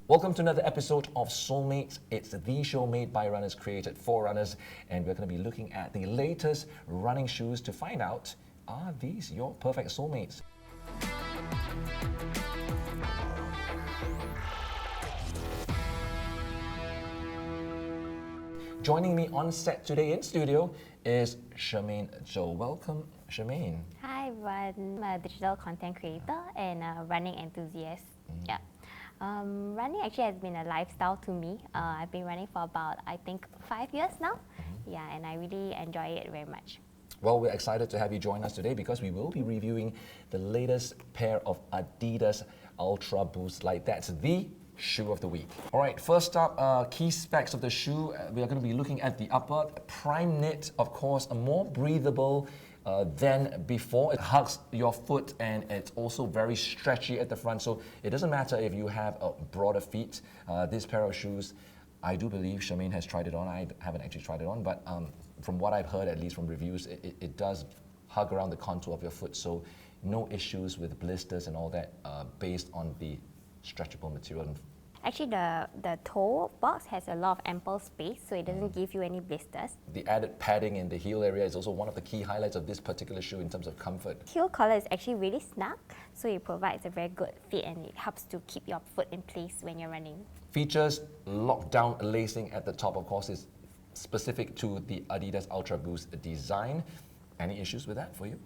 Welcome to another episode of Soulmates. It's the show made by runners, created for runners, and we're going to be looking at the latest running shoes to find out, are these your perfect soulmates? Joining me on set today in studio is Chermaine Zhou. Welcome, Chermaine. Hi everyone, I'm a digital content creator and a running enthusiast. Yeah. Running actually has been a lifestyle to me. I've been running for about, I think, 5 years now. Yeah, and I really enjoy it very much. Well, we're excited to have you join us today because we will be reviewing the latest pair of adidas Ultraboost Light. That's the shoe of the week. All right, first up, key specs of the shoe. We are going to be looking at the upper. Prime knit, of course, a more breathable than before. It hugs your foot and it's also very stretchy at the front, so it doesn't matter if you have broader feet. This pair of shoes, I do believe Chermaine has tried it on. I haven't actually tried it on, but from what I've heard, at least from reviews, it does hug around the contour of your foot, so no issues with blisters and all that based on the stretchable material. Actually, the toe box has a lot of ample space, so it doesn't give you any blisters. The added padding in the heel area is also one of the key highlights of this particular shoe in terms of comfort. Heel collar is actually really snug, so it provides a very good fit and it helps to keep your foot in place when you're running. Features lockdown lacing at the top, of course, is specific to the adidas Ultraboost design. Any issues with that for you?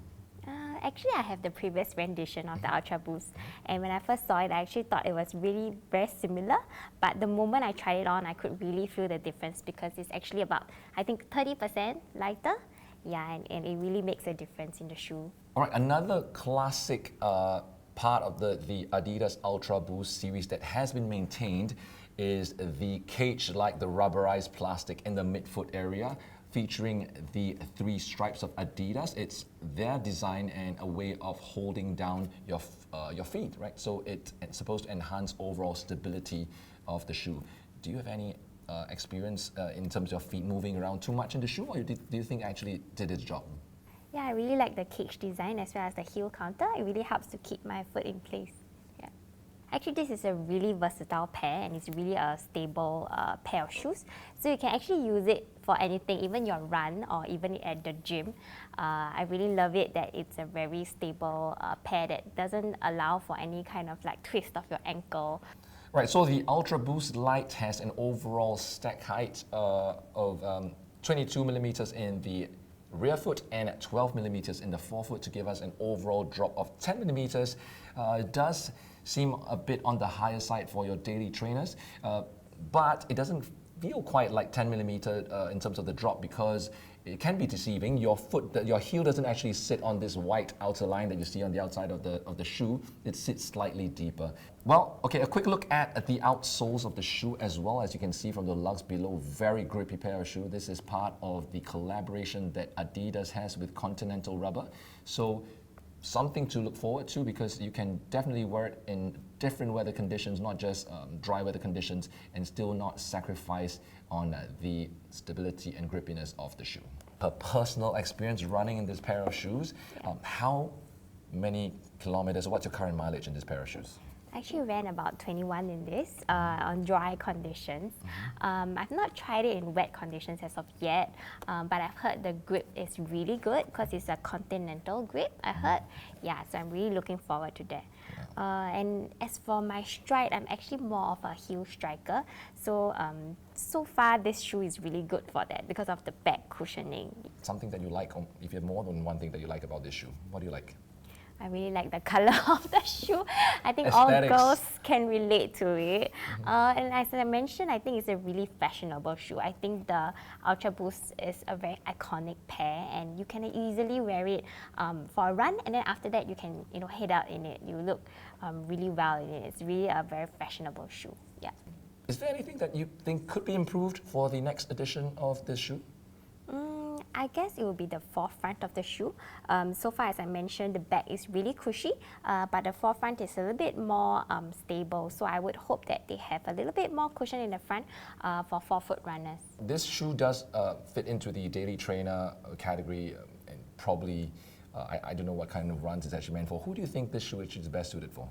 Actually, I have the previous rendition of the Ultraboost, and when I first saw it, I actually thought it was really very similar, but the moment I tried it on, I could really feel the difference because it's actually about, I think, 30% lighter. Yeah, and it really makes a difference in the shoe. All right, another classic part of the adidas Ultraboost series that has been maintained is the cage, like the rubberized plastic in the midfoot area, featuring the 3 stripes of Adidas. It's their design and a way of holding down your feet, right? So it's supposed to enhance overall stability of the shoe. Do you have any experience in terms of your feet moving around too much in the shoe, or do you think it actually did its job? Yeah, I really like the cage design as well as the heel counter. It really helps to keep my foot in place. Yeah. Actually, this is a really versatile pair and it's really a stable pair of shoes. So you can actually use it for anything, even your run or even at the gym. I really love it that it's a very stable pair that doesn't allow for any kind of like twist of your ankle. Right, so the Ultraboost Light has an overall stack height of 22 millimeters in the rear foot and 12 millimeters in the forefoot to give us an overall drop of 10 millimeters. It does seem a bit on the higher side for your daily trainers, but it doesn't feel quite like 10 millimeter in terms of the drop because it can be deceiving. Your heel doesn't actually sit on this white outer line that you see on the outside of the shoe. It sits slightly deeper. Well, okay, a quick look at the outsoles of the shoe as well. As you can see from the lugs below, very grippy pair of shoe. This is part of the collaboration that Adidas has with Continental Rubber. So something to look forward to because you can definitely wear it in different weather conditions, not just dry weather conditions, and still not sacrifice on the stability and grippiness of the shoe. Per personal experience running in this pair of shoes, how many kilometers, what's your current mileage in this pair of shoes? I actually ran about 21 in this on dry conditions. I've not tried it in wet conditions as of yet, but I've heard the grip is really good because it's a continental grip, I heard. Yeah, so I'm really looking forward to that. And as for my stride, I'm actually more of a heel striker. So, so far this shoe is really good for that because of the back cushioning. Something that you like, if you have more than one thing that you like about this shoe, what do you like? I really like the color of the shoe. I think Aesthetics. all girls can relate to it. And as I mentioned, I think it's a really fashionable shoe. I think the Ultraboost is a very iconic pair and you can easily wear it for a run, and then after that you can head out in it. You look really well in it. It's really a very fashionable shoe. Yeah. Is there anything that you think could be improved for the next edition of this shoe? I guess it will be the forefront of the shoe. So far, as I mentioned, the back is really cushy, but the forefront is a little bit more stable. So I would hope that they have a little bit more cushion in the front for forefoot runners. This shoe does fit into the daily trainer category and probably, I don't know what kind of runs it's actually meant for. Who do you think this shoe is best suited for?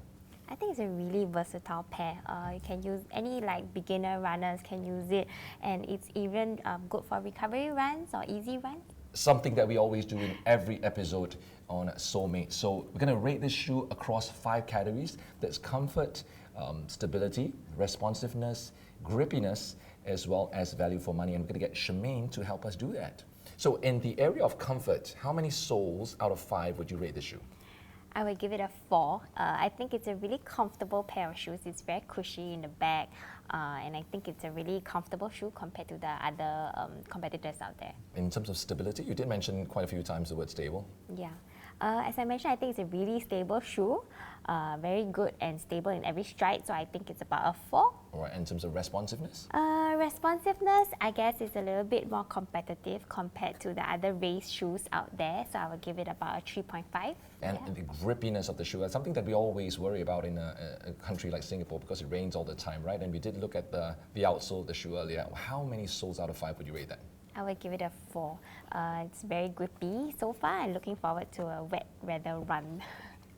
I think it's a really versatile pair. You can use any like beginner runners can use it, and it's even good for recovery runs or easy runs. Something that we always do in every episode on Soulmate. So we're going to rate this shoe across 5 categories. That's comfort, stability, responsiveness, grippiness, as well as value for money. And we're going to get Chermaine to help us do that. So in the area of comfort, how many soles out of 5 would you rate this shoe? I would give it a 4. I think it's a really comfortable pair of shoes. It's very cushy in the back, and I think it's a really comfortable shoe compared to the other competitors out there. In terms of stability, you did mention quite a few times the word stable. Yeah. As I mentioned, I think it's a really stable shoe, very good and stable in every stride, so I think it's about a 4. All right, in terms of responsiveness? Responsiveness, I guess, is a little bit more competitive compared to the other race shoes out there, so I would give it about a 3.5. And the grippiness of the shoe, that's something that we always worry about in a country like Singapore because it rains all the time, right? And we did look at the outsole of the shoe earlier. How many soles out of 5 would you rate that? I would give it a 4. It's very grippy so far, and looking forward to a wet weather run.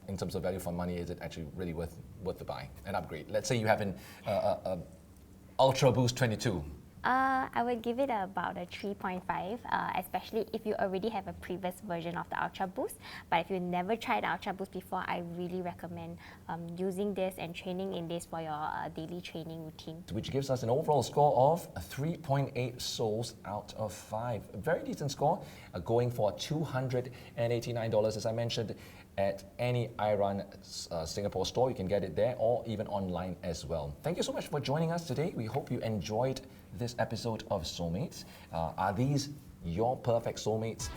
In terms of value for money, is it actually really worth the buy, an upgrade? Let's say you have an Ultraboost 22. I would give it about a 3.5, especially if you already have a previous version of the Ultraboost. But if you never tried the Ultraboost before, I really recommend using this and training in this for your daily training routine. Which gives us an overall score of 3.8 soles out of 5. A very decent score, going for $289, as I mentioned, at any iRun Singapore store. You can get it there or even online as well. Thank you so much for joining us today. We hope you enjoyed this episode of Soulmates. Are these your perfect soulmates?